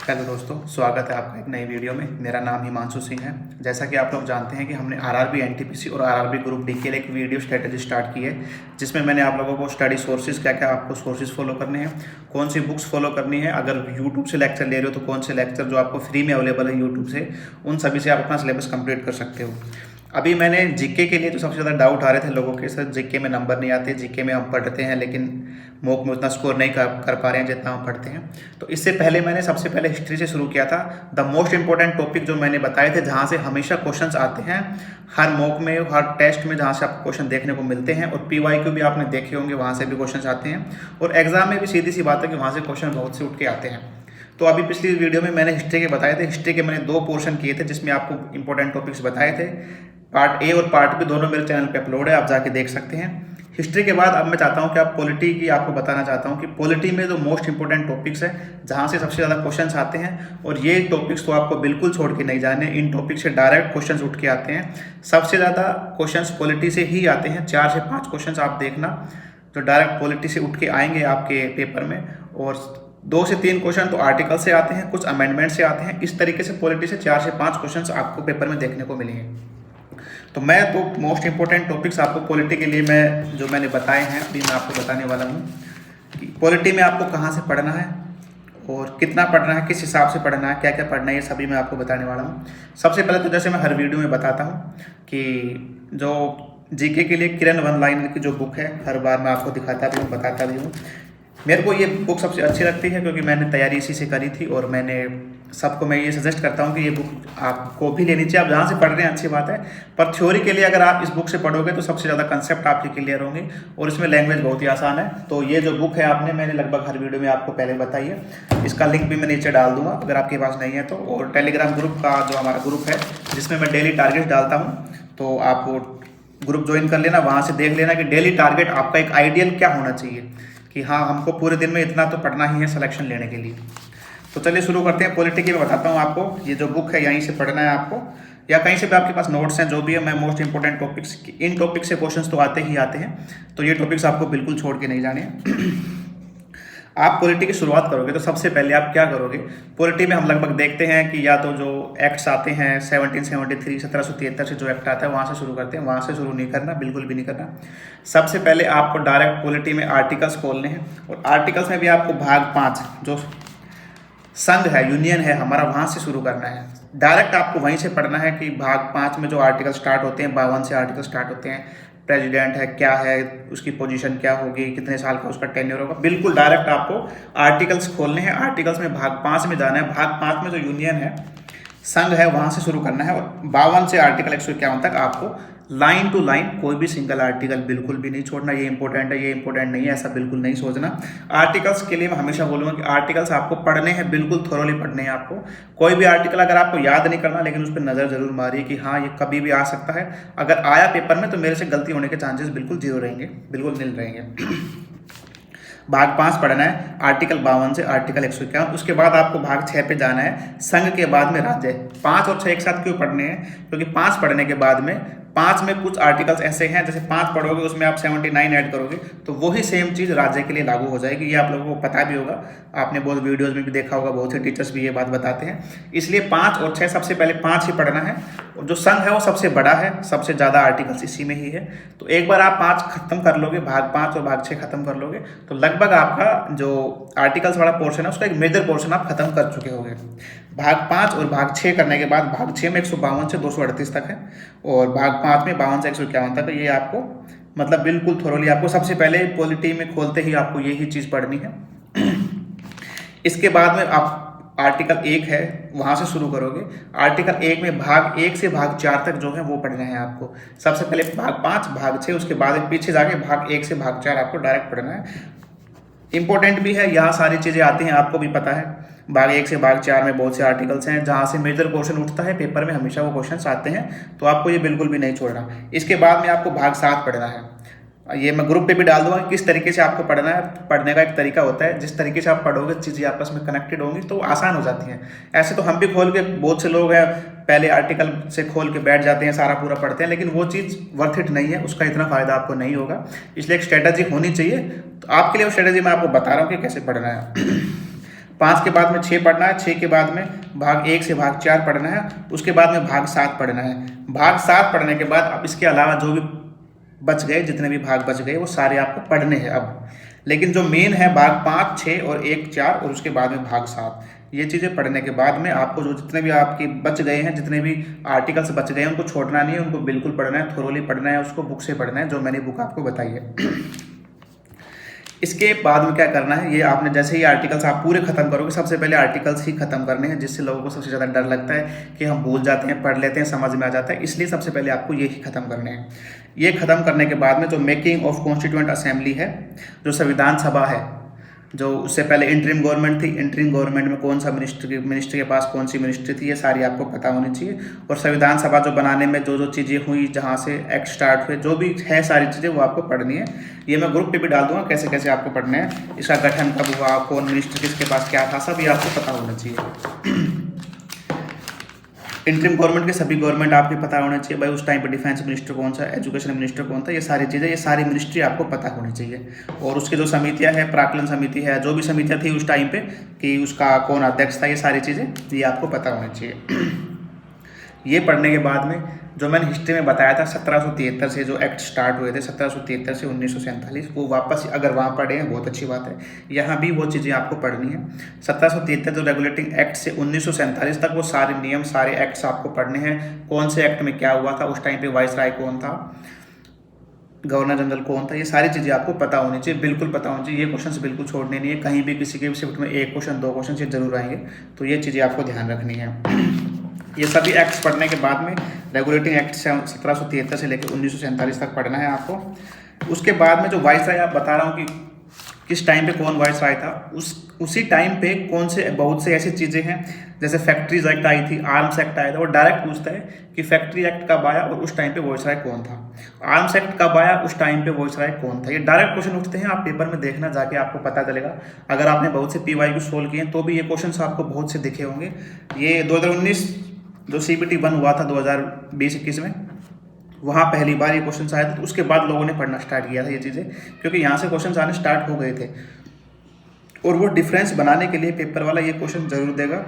Hello दोस्तों, स्वागत है आपका एक नई वीडियो में। मेरा नाम हिमांशु सिंह है। जैसा कि आप लोग जानते हैं कि हमने आरआरबी एनटीपीसी और आरआरबी ग्रुप डी के लिए एक वीडियो स्ट्रेटजी स्टार्ट की है, जिसमें मैंने आप लोगों को स्टडी सोर्सेज क्या क्या आपको सोर्सेज फॉलो करने हैं, कौन सी बुक्स फॉलो करनी है, अगर यूट्यूब से लेक्चर ले रहे हो तो कौन से लेक्चर जो आपको फ्री में अवेलेबल है यूट्यूब से, उन सभी से आप अपना सिलेबस कंप्लीट कर सकते हो। अभी मैंने जीके के लिए जो सबसे ज़्यादा डाउट आ रहे थे लोगों के, सर जीके में नंबर नहीं आते, जीके में हम पढ़ते हैं लेकिन मॉक में उतना स्कोर नहीं कर पा रहे हैं जितना हम पढ़ते हैं। तो इससे पहले मैंने सबसे पहले हिस्ट्री से शुरू किया था। द मोस्ट इंपॉर्टेंट टॉपिक जो मैंने बताए थे, जहाँ से हमेशा क्वेश्चंस आते हैं हर मॉक में, हर टेस्ट में, जहाँ से आपको क्वेश्चन देखने को मिलते हैं, और PYQ भी आपने देखे होंगे, वहाँ से भी क्वेश्चन आते हैं, और एग्जाम में भी सीधी सी बात है कि वहाँ से क्वेश्चन बहुत से उठ के आते हैं। तो अभी पिछली वीडियो में मैंने हिस्ट्री के बताए थे। हिस्ट्री के मैंने 2 पोर्शन किए थे जिसमें आपको इंपॉर्टेंट टॉपिक्स बताए थे। पार्ट ए और पार्ट बी दोनों मेरे चैनल पे अपलोड है, आप जाके देख सकते हैं। हिस्ट्री के बाद अब मैं चाहता हूं कि आप पॉलिटी की आपको बताना चाहता हूं कि पॉलिटी में जो मोस्ट इंपॉर्टेंट टॉपिक्स है, जहां से सबसे ज़्यादा क्वेश्चंस आते हैं, और ये टॉपिक्स तो आपको बिल्कुल छोड़ के नहीं जाने। इन टॉपिक से डायरेक्ट क्वेश्चंस उठ के आते हैं। सबसे ज़्यादा क्वेश्चंस पॉलिटी से ही आते हैं। 4 से 5 क्वेश्चंस आप देखना जो डायरेक्ट पॉलिटी से उठ के आएंगे आपके पेपर में, और 2 से 3 क्वेश्चन तो आर्टिकल से आते हैं, कुछ अमेंडमेंट से आते हैं। इस तरीके से पॉलिटी से 4 से 5 क्वेश्चंस आपको पेपर में देखने को मिलेंगे। तो मैं तो मोस्ट इंपॉर्टेंट टॉपिक्स आपको पॉलिटी के लिए मैंने बताए हैं, अभी मैं आपको बताने वाला हूँ कि पॉलिटी में आपको कहाँ से पढ़ना है और कितना पढ़ना है, किस हिसाब से पढ़ना है, क्या क्या पढ़ना है, ये सभी मैं आपको बताने वाला हूँ। सबसे पहले तो जैसे मैं हर वीडियो में बताता हूँ कि जो जीके के लिए किरण वन लाइन की जो बुक है, हर बार मैं आपको दिखाता भी हूँ, बताता भी हूँ। मेरे को ये बुक सबसे अच्छी लगती है क्योंकि मैंने तैयारी इसी से करी थी, और सबको मैं ये सजेस्ट करता हूँ कि ये बुक आपको भी लेनी चाहिए। आप जहाँ से पढ़ रहे हैं अच्छी बात है, पर थ्योरी के लिए अगर आप इस बुक से पढ़ोगे तो सबसे ज़्यादा कंसेप्ट आपके क्लियर होंगे, और इसमें लैंग्वेज बहुत ही आसान है। तो ये जो बुक है मैंने लगभग हर वीडियो में आपको पहले बताई है। इसका लिंक भी मैं नीचे डाल दूंगा अगर आपके पास नहीं है तो। और टेलीग्राम ग्रुप का जो हमारा ग्रुप है, जिसमें मैं डेली टारगेट डालता हूँ, तो आप ग्रुप ज्वाइन कर लेना। वहाँ से देख लेना कि डेली टारगेट आपका एक आइडियल क्या होना चाहिए, कि हाँ हमको पूरे दिन में इतना तो पढ़ना ही है सिलेक्शन लेने के लिए। तो चलिए शुरू करते हैं। पॉलिटी में बताता हूँ आपको, ये जो बुक है यहीं से पढ़ना है आपको, या कहीं से भी आपके पास नोट्स हैं, जो भी है। मैं मोस्ट इंपॉर्टेंट टॉपिक्स, इन टॉपिक से क्वेश्चंस तो आते ही आते हैं, तो ये टॉपिक्स आपको बिल्कुल छोड़ के नहीं जाने। आप पॉलिटी की शुरुआत करोगे तो सबसे पहले आप क्या करोगे, पॉलिटी में हम लगभग देखते हैं कि या तो जो एक्ट्स आते हैं 1773 1773 से जो एक्ट आता है वहाँ से शुरू करते हैं। वहाँ से शुरू नहीं करना, बिल्कुल भी नहीं करना। सबसे पहले आपको डायरेक्ट पॉलिटी में आर्टिकल्स खोलने हैं, और आर्टिकल्स में भी आपको भाग 5 जो संघ है, यूनियन है हमारा, वहाँ से शुरू करना है। डायरेक्ट आपको वहीं से पढ़ना है कि भाग 5 में जो आर्टिकल स्टार्ट होते हैं, 52 से आर्टिकल स्टार्ट होते हैं। प्रेसिडेंट है, क्या है उसकी पोजीशन, क्या होगी, कितने साल का उसका टेन्योर होगा, बिल्कुल डायरेक्ट आपको आर्टिकल्स खोलने हैं। आर्टिकल्स में भाग 5 में जाना है। भाग 5 में जो यूनियन है, संघ है, वहाँ से शुरू करना है, और 52 से आर्टिकल 151 तक आपको लाइन टू लाइन कोई भी सिंगल आर्टिकल बिल्कुल भी नहीं छोड़ना। ये इंपॉर्टेंट है, ये इंपॉर्टेंट नहीं है, ऐसा बिल्कुल नहीं सोचना। आर्टिकल्स के लिए मैं हमेशा बोलूँगा कि आर्टिकल्स आपको पढ़ने हैं, बिल्कुल थोरोली पढ़ने हैं आपको। कोई भी आर्टिकल अगर आपको याद नहीं करना, लेकिन उस पर नज़र जरूर मारिए कि हाँ ये कभी भी आ सकता है। अगर आया पेपर में तो मेरे से गलती होने के चांसेस बिल्कुल 0 रहेंगे, बिल्कुल नील रहेंगे। भाग 5 पढ़ना है, आर्टिकल 52 से आर्टिकल 151। उसके बाद आपको भाग 6 पे जाना है, संघ के बाद में राज्य। 5 और 6 एक साथ क्यों पढ़ने हैं, क्योंकि 5 पढ़ने के बाद में 5 में कुछ आर्टिकल्स ऐसे हैं, जैसे 5 पढ़ोगे उसमें आप 79 ऐड करोगे तो वही सेम चीज़ राज्य के लिए लागू हो जाएगी। ये आप लोगों को पता भी होगा, आपने बहुत वीडियोज़ में भी देखा होगा, बहुत से टीचर्स भी ये बात बताते हैं। इसलिए 5 और 6 सबसे पहले 5 ही पढ़ना है। और जो संघ है वो सबसे बड़ा है, सबसे ज़्यादा आर्टिकल्स इसी में ही है। तो एक बार आप 5 खत्म कर लोगे, भाग 5 और भाग 6 खत्म कर लोगे, तो लगभग आपका जो आर्टिकल्स वाला पोर्शन है उसका एक मेजर पोर्शन आप खत्म कर चुके होंगे। भाग 5 और भाग 6 करने के बाद भाग 6 में 152 से 238 तक है, और भाग 5 में 52 से 151 तक है। ये आपको मतलब बिल्कुल थोरोली आपको सबसे पहले पॉलिटी में खोलते ही आपको यही चीज़ पढ़नी है। इसके बाद में आप आर्टिकल 1 है वहाँ से शुरू करोगे। आर्टिकल 1 में भाग 1 से भाग 4 तक जो है वो पढ़ना है आपको। सबसे पहले भाग 5 भाग 6, उसके बाद पीछे जाके भाग 1 से भाग 4 आपको डायरेक्ट पढ़ना है। इंपॉर्टेंट भी है, यहाँ सारी चीज़ें आती हैं, आपको भी पता है। भाग 1 से भाग 4 में बहुत से आर्टिकल्स हैं, जहाँ से मेजर क्वेश्चन उठता है पेपर में, हमेशा वो क्वेश्चन आते हैं, तो आपको ये बिल्कुल भी नहीं छोड़ना। इसके बाद में आपको भाग 7 पढ़ना है। ये मैं ग्रुप पे भी डाल दूंगा किस तरीके से आपको पढ़ना है। पढ़ने का एक तरीका होता है, जिस तरीके से आप पढ़ोगे चीज़ें आपस में कनेक्टेड होंगी तो आसान हो जाती हैं। ऐसे तो हम भी खोल के, बहुत से लोग हैं पहले आर्टिकल से खोल के बैठ जाते हैं, सारा पूरा पढ़ते हैं, लेकिन वो चीज़ वर्थ इट नहीं है, उसका इतना फायदा आपको नहीं होगा। इसलिए एक स्ट्रेटजी होनी चाहिए। तो आपके लिए वो स्ट्रेटजी मैं आपको बता रहा हूँ कि कैसे पढ़ना है। 5 के बाद में 6 पढ़ना है, 6 के बाद में भाग 1 से भाग 4 पढ़ना है, उसके बाद में भाग 7 पढ़ना है। भाग 7 पढ़ने के बाद अब इसके अलावा जो भी बच गए, जितने भी भाग बच गए वो सारे आपको पढ़ने हैं अब। लेकिन जो मेन है भाग 5, 6 और 1, 4 और उसके बाद में भाग 7, ये चीज़ें पढ़ने के बाद में आपको जो जितने भी आपके बच गए हैं, जितने भी आर्टिकल्स बच गए हैं, उनको छोड़ना नहीं है, उनको बिल्कुल पढ़ना है, थोरोली पढ़ना है, उसको बुक से पढ़ना है, जो मैंने बुक आपको बताई है। इसके बाद में क्या करना है, ये आपने जैसे ही आर्टिकल्स आप पूरे खत्म करोगे, सबसे पहले आर्टिकल्स ही खत्म करने हैं, जिससे लोगों को सबसे ज़्यादा डर लगता है कि हम भूल जाते हैं, पढ़ लेते हैं, समझ में आ जाता है, इसलिए सबसे पहले आपको ये ही खत्म करने हैं। ये खत्म करने के बाद में जो मेकिंग ऑफ कॉन्स्टिट्यूएंट असेंबली है, जो संविधान सभा है, जो उससे पहले इंटरिम गवर्नमेंट थी, इंटरिम गवर्नमेंट में कौन सा मिनिस्टर के पास कौन सी मिनिस्ट्री थी, ये सारी आपको पता होनी चाहिए। और संविधान सभा जो बनाने में जो जो चीज़ें हुई, जहाँ से एक्ट स्टार्ट हुए, जो भी है सारी चीज़ें वो आपको पढ़नी है। ये मैं ग्रुप पे भी डाल दूंगा कैसे कैसे आपको पढ़ना है, इसका गठन कब हुआ, कौन मिनिस्टर किसके पास क्या था, सब ये आपको पता होना चाहिए। इंटरिम गवर्नमेंट के सभी गवर्नमेंट आपके पता होने चाहिए भाई, उस टाइम पे डिफेंस मिनिस्टर कौन सा, एजुकेशन मिनिस्टर कौन था, ये सारी चीज़ें, ये सारी मिनिस्ट्री आपको पता होनी चाहिए। और उसकी जो समितियां हैं, प्राक्कलन समिति है, जो भी समितियां थी उस टाइम पे कि उसका कौन अध्यक्ष था, ये सारी चीज़ें ये आपको पता होनी चाहिए। ये पढ़ने के बाद में जो मैंने हिस्ट्री में बताया था 1773 से जो एक्ट स्टार्ट हुए थे, 1773 से 1947, वो वापस अगर वहाँ पढ़े हैं बहुत अच्छी बात है, यहाँ भी वो चीज़ें आपको पढ़नी है। 1773 जो रेगुलेटिंग एक्ट से 1947 तक वो सारे नियम, सारे एक्ट्स आपको पढ़ने हैं। कौन से एक्ट में क्या हुआ था, उस टाइम पे वाइसराय कौन था, गवर्नर जनरल कौन था, ये सारी चीज़ें आपको पता होनी चाहिए, बिल्कुल पता होनी चाहिए। ये क्वेश्चन बिल्कुल छोड़ने नहीं है, कहीं भी किसी के भी शिफ्ट में 1 क्वेश्चन 2 क्वेश्चन ये जरूर आएंगे, तो ये चीज़ें आपको ध्यान रखनी है। ये सभी एक्ट्स पढ़ने के बाद में रेगुलेटिंग एक्ट 1773 से लेकर 1947 तक पढ़ना है आपको। उसके बाद में जो वाइसराय आप बता रहा हूँ कि किस टाइम पे कौन वाइसराय था, उसी टाइम पे कौन से बहुत से ऐसी चीज़ें हैं, जैसे फैक्ट्रीज एक्ट आई थी, आर्म्स एक्ट आया था, वो डायरेक्ट पूछता है कि फैक्ट्री एक्ट कब आया और उस टाइम पे वाइसराय कौन था, आर्म्स एक्ट कब आया, उस टाइम पे वाइसराय कौन था। ये डायरेक्ट क्वेश्चन उठते हैं, आप पेपर में देखना जाके आपको पता चलेगा। अगर आपने बहुत से PYQ सोल्व किए हैं तो भी ये क्वेश्चन आपको बहुत से दिखे होंगे। ये 2019 जो CBT 1 हुआ था 2020-21 में, वहाँ पहली बार ये क्वेश्चन आए थे, तो उसके बाद लोगों ने पढ़ना स्टार्ट किया था ये चीज़ें, क्योंकि यहाँ से क्वेश्चन आने स्टार्ट हो गए थे। और वो डिफरेंस बनाने के लिए पेपर वाला ये क्वेश्चन जरूर देगा।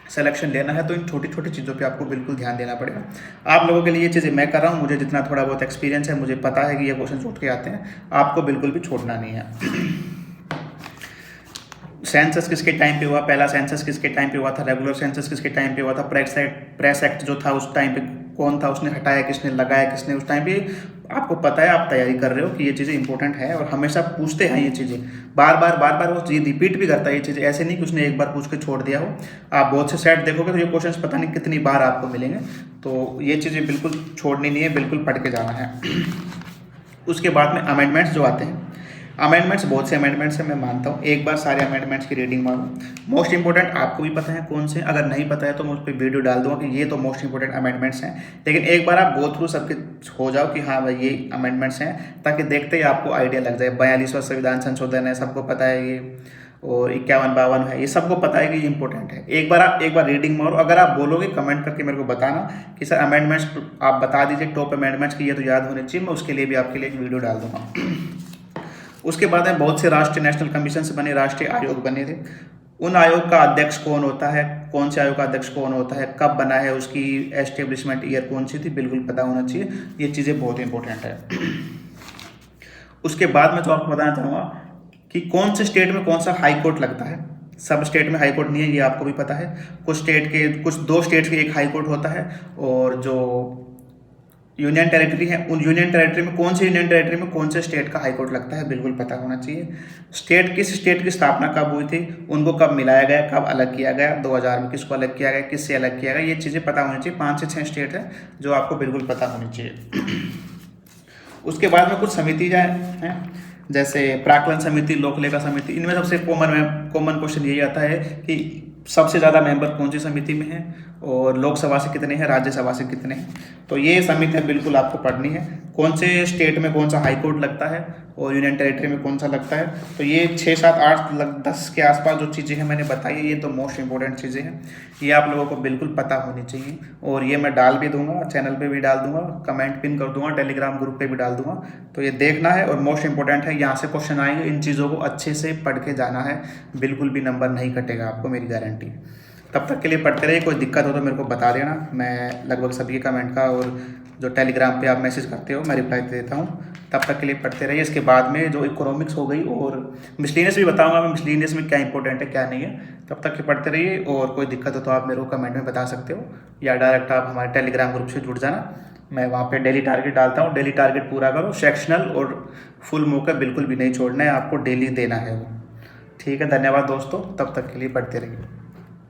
सिलेक्शन लेना है तो इन छोटी छोटी चीज़ों पे आपको बिल्कुल ध्यान देना पड़ेगा। आप लोगों के लिए ये चीज़ें मैं कर रहा हूँ, मुझे जितना थोड़ा बहुत एक्सपीरियंस है, मुझे पता है कि ये क्वेश्चन उठ के आते हैं, आपको बिल्कुल भी छोड़ना नहीं है। सेंसस किसके टाइम पे हुआ, पहला सेंसस किसके टाइम पे हुआ था, रेगुलर सेंसस किसके टाइम पे हुआ था, प्रेस एक्ट जो था उस टाइम पे कौन था, उसने हटाया किसने, लगाया किसने, उस टाइम पे आपको पता है, आप तैयारी कर रहे हो कि ये चीज़ें इंपॉर्टेंट है और हमेशा पूछते हैं ये चीज़ें, बार बार वो चीज़ रिपीट भी करता है ये चीज़ें, ऐसे नहीं कि उसने एक बार पूछ के छोड़ दिया हो। आप बहुत से सेट देखोगे तो ये क्वेश्चन पता नहीं कितनी बार आपको मिलेंगे, तो ये चीज़ें बिल्कुल छोड़नी नहीं है, बिल्कुल पढ़ के जाना है। उसके बाद में अमेंडमेंट्स जो आते हैं, अमेंडमेंट्स बहुत से अमेंडमेंट्स हैं, मैं मानता हूँ, एक बार सारे अमेंडमेंट्स की रीडिंग मारूँ। मोस्ट इंपॉर्टेंट आपको भी पता है कौन से, अगर नहीं पता है तो मैं उस पर वीडियो डाल दूँगा कि ये तो मोस्ट इंपॉर्टेंट अमेंडमेंट्स हैं, लेकिन एक बार आप गो थ्रू सबके हो जाओ कि हाँ भाई ये अमेंडमेंट्स हैं, ताकि देखते ही आपको आइडिया लग जाए। 42वां संविधान संशोधन है, सबको पता है ये, और 51-52 है, ये सबको पता है कि ये इंपॉर्टेंट है। एक बार रीडिंग मारो, अगर आप बोलोगे कमेंट करके मेरे को बताना कि सर अमेंडमेंट्स आप बता दीजिए टॉप अमेंडमेंट्स की, ये तो याद होने चाहिए, मैं उसके लिए भी आपके लिए एक वीडियो डाल दूँगा। उसके बाद में बहुत से राष्ट्रीय नेशनल कमीशन बने, राष्ट्रीय आयोग बने थे। उन आयोग का अध्यक्ष कौन होता है, कौन से आयोग का अध्यक्ष कौन होता है, कब बना है, उसकी एस्टेब्लिशमेंट ईयर कौन सी थी, बिल्कुल पता होना चाहिए। ये चीज़ें बहुत इंपॉर्टेंट है। उसके बाद मैं तो आपको बताना चाहूँगा कि कौन से स्टेट में कौन सा हाई कोर्ट लगता है। सब स्टेट में हाई कोर्ट नहीं है, ये आपको भी पता है। कुछ 2 स्टेट्स के एक हाई कोर्ट होता है, और जो यूनियन टेरिटरी है, उन यूनियन टेरिटरी में कौन से यूनियन टेरिटरी में कौन से स्टेट का हाई कोर्ट लगता है, बिल्कुल पता होना चाहिए। किस स्टेट की स्थापना कब हुई थी, उनको कब मिलाया गया, कब अलग किया गया, 2000 में किसको अलग किया गया, किससे अलग किया गया, ये चीज़ें पता होनी चाहिए। 5 से 6 स्टेट है जो आपको बिल्कुल पता होनी चाहिए। उसके बाद में कुछ समिति हैं, जैसे प्राक्कलन समिति, लोक लेखा समिति। इनमें सबसे कॉमन क्वेश्चन यही आता है कि सबसे ज़्यादा मेंबर कौन सी समिति में है, और लोकसभा से कितने हैं, राज्यसभा से कितने हैं। तो ये समितियाँ बिल्कुल आपको पढ़नी है। कौन से स्टेट में कौन सा हाई कोर्ट लगता है और यूनियन टेरिटरी में कौन सा लगता है। तो ये 6, 7, 8, 10 के आसपास जो चीज़ें हैं मैंने बताई है, ये तो मोस्ट इंपॉर्टेंट चीज़ें हैं, ये आप लोगों को बिल्कुल पता होनी चाहिए। और ये मैं डाल भी दूंगा, चैनल पे भी डाल दूंगा, कमेंट पिन कर दूंगा, टेलीग्राम ग्रुप पे भी डाल दूंगा। तो ये देखना है और मोस्ट इंपॉर्टेंट है, यहाँ से क्वेश्चन आएंगे, इन चीज़ों को अच्छे से पढ़ के जाना है, बिल्कुल भी नंबर नहीं कटेगा आपको, मेरी गारंटी। तब तक के लिए पढ़ते रहिए, कोई दिक्कत हो तो मेरे को बता देना, मैं लगभग सभी कमेंट का और जो टेलीग्राम पे आप मैसेज करते हो मैं रिप्लाई दे देता हूँ। तब तक के लिए पढ़ते रहिए। इसके बाद में जो इकोनॉमिक्स हो गई और मिसलिनियस भी बताऊँगा मैं, मिसलिनियस में क्या इंपॉर्टेंट है क्या नहीं है। तब तक के पढ़ते रहिए और कोई दिक्कत हो तो आप मेरे को कमेंट में बता सकते हो या डायरेक्ट आप हमारे टेलीग्राम ग्रुप से जुड़ जाना। मैं वहाँ पे डेली टारगेट डालता हूँ, डेली टारगेट पूरा करो, सेक्शनल और फुल मौका बिल्कुल भी नहीं छोड़ना है, आपको डेली देना है वो। ठीक है, धन्यवाद दोस्तों, तब तक के लिए पढ़ते रहिए।